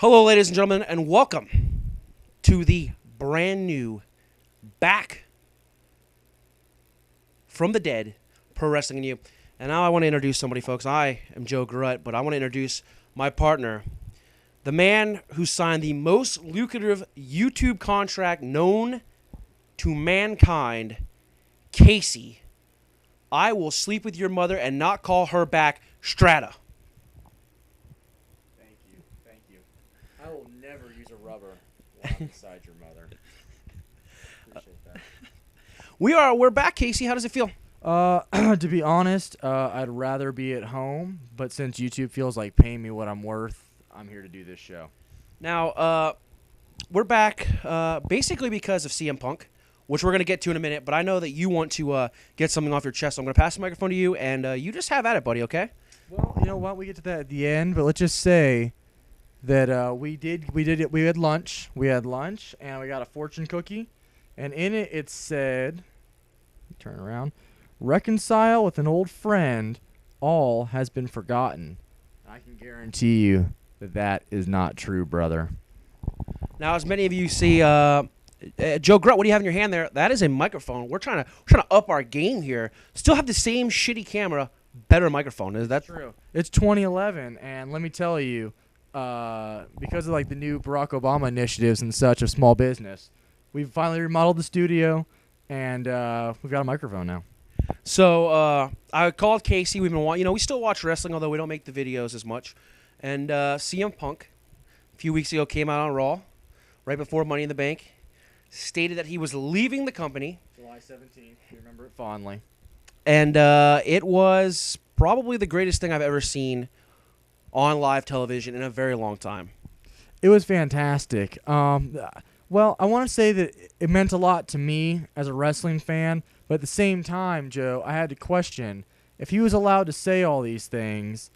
Hello, ladies and gentlemen, and welcome to the brand new Back from the Dead Pro Wrestling and You. And now I want to introduce somebody, folks. I am Joe Garrett, but I want to introduce my partner, the man who signed the most lucrative YouTube contract known to mankind, Casey. I will sleep with your mother and not call her back, Strata. Thank you. I will never use a rubber while I'm beside your mother. Appreciate that. We're back, Casey. How does it feel? To be honest, I'd rather be at home, but since YouTube feels like paying me what I'm worth, I'm here to do this show. Now, we're back basically because of CM Punk, which we're going to get to in a minute, but I know that you want to get something off your chest, so I'm going to pass the microphone to you, and you just have at it, buddy, okay? Well, you know what? We get to that at the end, but let's just say that we had lunch. We had lunch, and we got a fortune cookie, and in it said, turn around, reconcile with an old friend, all has been forgotten. I can guarantee you that is not true, brother. Now, as many of you see, Joe Grutt, what do you have in your hand there? That is a microphone. We're trying to up our game here. Still have the same shitty camera, better microphone. Is that true? It's 2011, and let me tell you, because of like the new Barack Obama initiatives and such of small business, we've finally remodeled the studio, and we've got a microphone now. So I called Casey. We've been we still watch wrestling, although we don't make the videos as much. And CM Punk, a few weeks ago, came out on Raw, right before Money in the Bank, stated that he was leaving the company. July 17th. You remember it fondly. And it was probably the greatest thing I've ever seen on live television in a very long time. It was fantastic. Well, I want to say that it meant a lot to me as a wrestling fan, but at the same time, Joe, I had to question, if he was allowed to say all these things,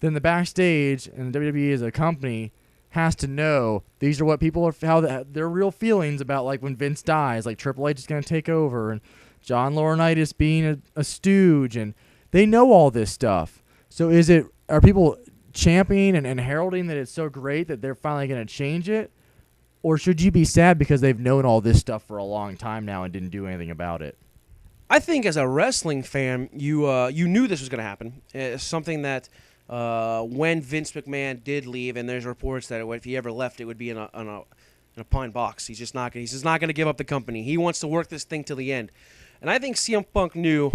then the backstage and the WWE as a company has to know these are what people are, how their real feelings about, like when Vince dies, like Triple H is going to take over, and John Laurinaitis being a stooge, and they know all this stuff. So are people championing and heralding that it's so great that they're finally going to change it? Or should you be sad because they've known all this stuff for a long time now and didn't do anything about it? I think as a wrestling fan, you knew this was going to happen. It's something that when Vince McMahon did leave, and there's reports that if he ever left, it would be in a pine box. He's just not going to give up the company. He wants to work this thing till the end. And I think CM Punk knew,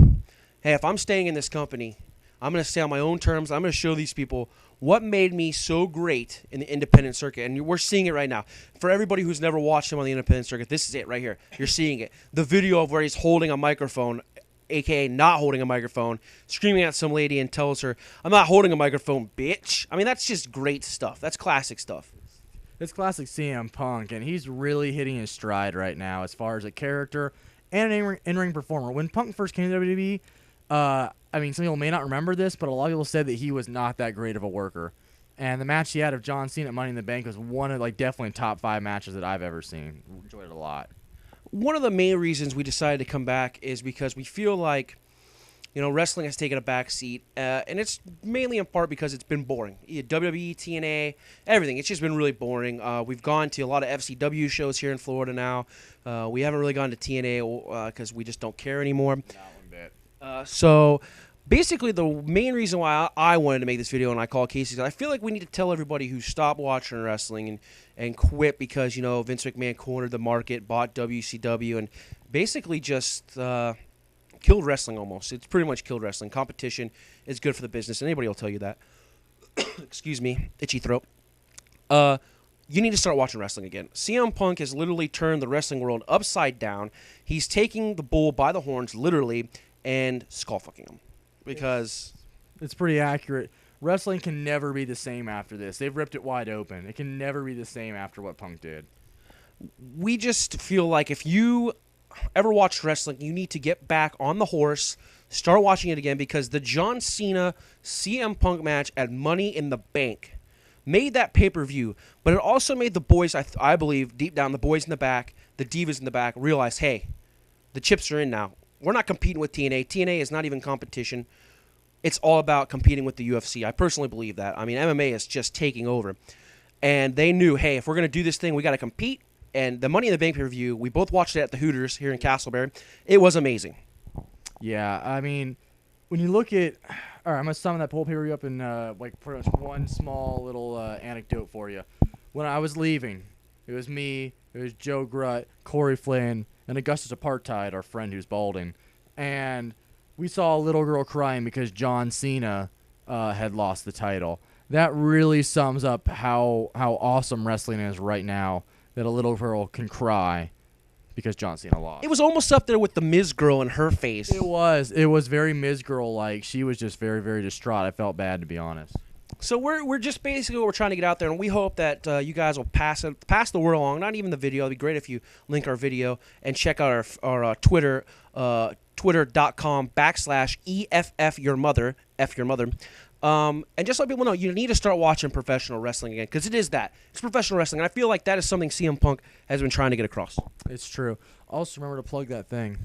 hey, if I'm staying in this company, I'm going to stay on my own terms. I'm going to show these people what made me so great in the independent circuit. And we're seeing it right now. For everybody who's never watched him on the independent circuit, this is it right here. You're seeing it. The video of where he's holding a microphone, a.k.a. not holding a microphone, screaming at some lady and tells her, I'm not holding a microphone, bitch. I mean, that's just great stuff. That's classic stuff. It's classic CM Punk, and he's really hitting his stride right now as far as a character and an in-ring performer. When Punk first came to WWE, I mean, some people may not remember this, but a lot of people said that he was not that great of a worker. And the match he had of John Cena at Money in the Bank was one of, definitely top 5 matches that I've ever seen. Enjoyed it a lot. One of the main reasons we decided to come back is because we feel like, wrestling has taken a back seat, and it's mainly in part because it's been boring. WWE, TNA, everything. It's just been really boring. We've gone to a lot of FCW shows here in Florida now. We haven't really gone to TNA because we just don't care anymore. Not one bit. So basically the main reason why I wanted to make this video and I called Casey is I feel like we need to tell everybody who stopped watching wrestling and quit because, Vince McMahon cornered the market, bought WCW, and basically just killed wrestling almost. It's pretty much killed wrestling. Competition is good for the business. Anybody will tell you that. Excuse me. Itchy throat. You need to start watching wrestling again. CM Punk has literally turned the wrestling world upside down. He's taking the bull by the horns, literally, and skull fucking him. Because it's pretty accurate. Wrestling can never be the same after this. They've ripped it wide open. It can never be the same after what Punk did. We just feel like if you ever watched wrestling, you need to get back on the horse, start watching it again, because the John Cena CM Punk match at Money in the Bank made that pay-per-view, but it also made the boys, I believe, deep down, the boys in the back, the divas in the back, realize, hey, the chips are in now. We're not competing with TNA. TNA is not even competition. It's all about competing with the UFC. I personally believe that. I mean, MMA is just taking over. and they knew, hey, if we're gonna do this thing, we got to compete. And the Money in the Bank pay-per-view, we both watched it at the Hooters here in Castleberry. It was amazing. Yeah, I mean, when you look at, all right, I'm gonna sum that poll pay-per-view up in like pretty much one small little anecdote for you. When I was leaving, it was me, it was Joe Grutt, Corey Flynn, and Augustus Apartheid, our friend who's balding, and we saw a little girl crying because John Cena had lost the title. That really sums up how awesome wrestling is right now. That a little girl can cry because John Cena lost. It was almost up there with the Miz girl in her face. It was very Miz girl like. She was just very, very distraught. I felt bad, to be honest. So we're just basically we're trying to get out there, and we hope that you guys will pass the word along. Not even the video. It'd be great if you link our video and check out our Twitter, twitter.com/EFF your mother, F your mother. And just let people know, you need to start watching professional wrestling again, because it is that. It's professional wrestling, and I feel like that is something CM Punk has been trying to get across. It's true. Also, remember to plug that thing.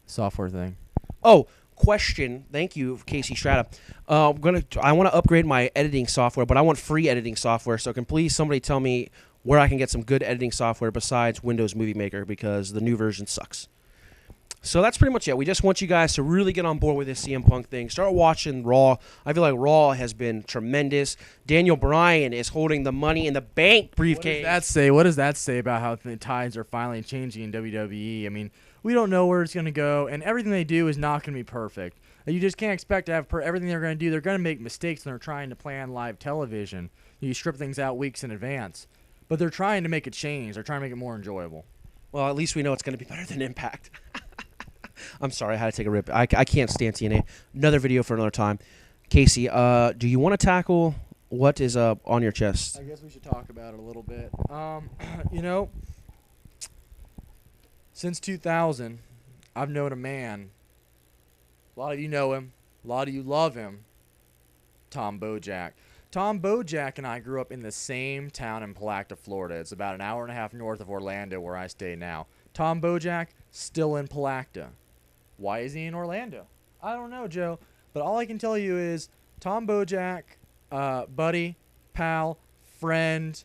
Software thing. Oh, question. Thank you, Casey Strata. I want to upgrade my editing software, but I want free editing software. So can please somebody tell me where I can get some good editing software besides Windows Movie Maker, because the new version sucks. So that's pretty much it. We just want you guys to really get on board with this CM Punk thing. Start watching Raw. I feel like Raw has been tremendous. Daniel Bryan is holding the Money in the Bank briefcase. What does that say about how the tides are finally changing in WWE? I mean, we don't know where it's going to go, and everything they do is not going to be perfect. You just can't expect to have everything they're going to do. They're going to make mistakes when they're trying to plan live television. You strip things out weeks in advance. But they're trying to make a change. They're trying to make it more enjoyable. Well, at least we know it's going to be better than Impact. I'm sorry, I had to take a rip. I can't stand TNA. Another video for another time. Casey, do you want to tackle what is on your chest? I guess we should talk about it a little bit. You know, since 2000, I've known a man. A lot of you know him. A lot of you love him. Tom Bojack. Tom Bojack and I grew up in the same town in Palatka, Florida. It's about an hour and a half north of Orlando, where I stay now. Tom Bojack, still in Palatka. Why is he in Orlando? I don't know, Joe. But all I can tell you is Tom Bojack, buddy, pal, friend,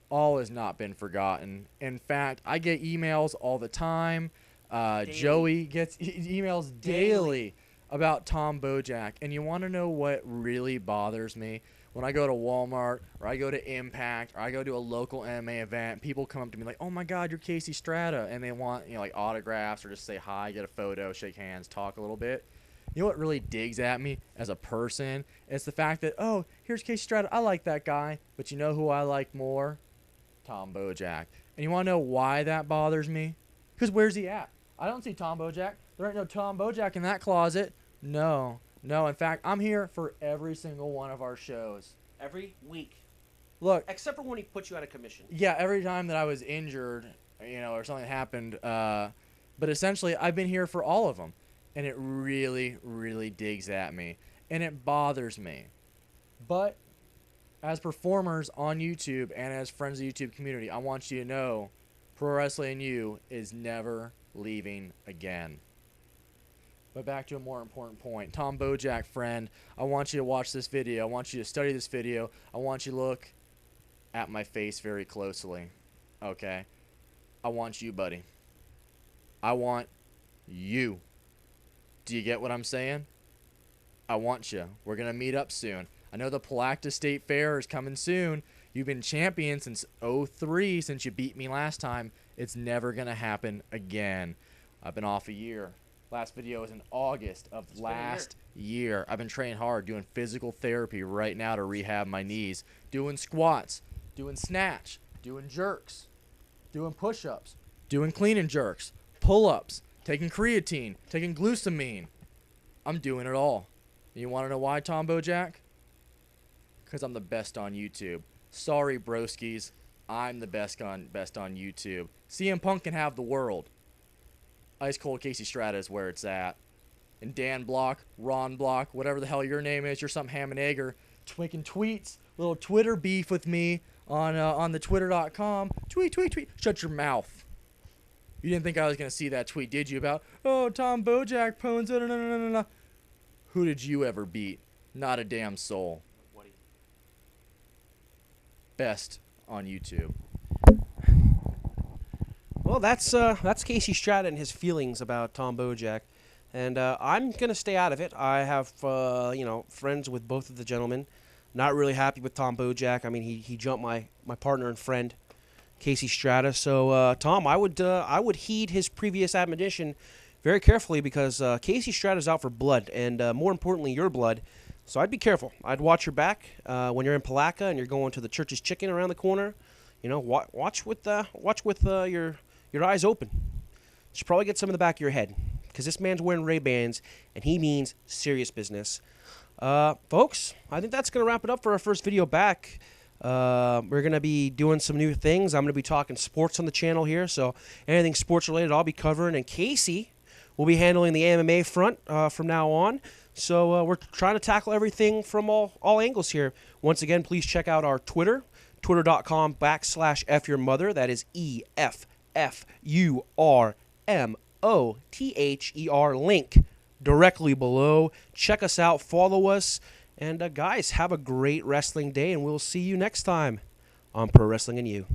all has not been forgotten. In fact, I get emails all the time. Joey gets emails daily about Tom Bojack. And you want to know what really bothers me? When I go to Walmart, or I go to Impact, or I go to a local MMA event, people come up to me like, "Oh my God, you're Casey Strata," and they want, you know, like autographs or just say hi, get a photo, shake hands, talk a little bit. You know what really digs at me as a person? It's the fact that, oh, here's Casey Strata, I like that guy, but you know who I like more? Tom Bojack. And you want to know why that bothers me? Because where's he at? I don't see Tom Bojack. There ain't no Tom Bojack in that closet. No. No, in fact, I'm here for every single one of our shows. Every week. Look. Except for when he put you out of commission. Yeah, every time that I was injured, you know, or something happened. But essentially, I've been here for all of them. And it really, really digs at me. And it bothers me. But as performers on YouTube and as friends of the YouTube community, I want you to know Pro Wrestling U is never leaving again. But back to a more important point. Tom Bojack, friend, I want you to watch this video. I want you to study this video. I want you to look at my face very closely. Okay? I want you, buddy. I want you. Do you get what I'm saying? I want you. We're going to meet up soon. I know the Palatka State Fair is coming soon. You've been champion since 03, since you beat me last time. It's never going to happen again. I've been off a year. Last video was in August of last year. I've been training hard, doing physical therapy right now to rehab my knees. Doing squats, doing snatch, doing jerks, doing push-ups, doing clean and jerks, pull-ups, taking creatine, taking glutamine. I'm doing it all. You want to know why, Tom Bojack? Because I'm the best on YouTube. Sorry, broskies. I'm the best on YouTube. CM Punk can have the world. Ice Cold Casey Strata is where it's at. And Dan Block, Ron Block, whatever the hell your name is, you're some ham and egger, making tweets, little Twitter beef with me on the twitter.com. Tweet. Shut your mouth. You didn't think I was going to see that tweet, did you, about, oh, Tom Bojack pons, no. Who did you ever beat? Not a damn soul. best on YouTube. Well, that's Casey Strata and his feelings about Tom Bojack, and I'm gonna stay out of it. I have friends with both of the gentlemen. Not really happy with Tom Bojack. I mean, he jumped my partner and friend, Casey Strata. So Tom, I would heed his previous admonition very carefully because Casey Strata's out for blood, and more importantly, your blood. So I'd be careful. I'd watch your back when you're in Palatka and you're going to the Church's Chicken around the corner. You know, watch with your eyes open. You should probably get some in the back of your head because this man's wearing Ray-Bans and he means serious business. Folks, I think that's going to wrap it up for our first video back. We're going to be doing some new things. I'm going to be talking sports on the channel here, so anything sports related I'll be covering. And Casey will be handling the MMA front from now on. So we're trying to tackle everything from all angles here. Once again, please check out our Twitter, twitter.com/FYourMother. That is EFFURMOTHER link directly below. Check us out, follow us, and guys, have a great wrestling day, and we'll see you next time on Pro Wrestling and You.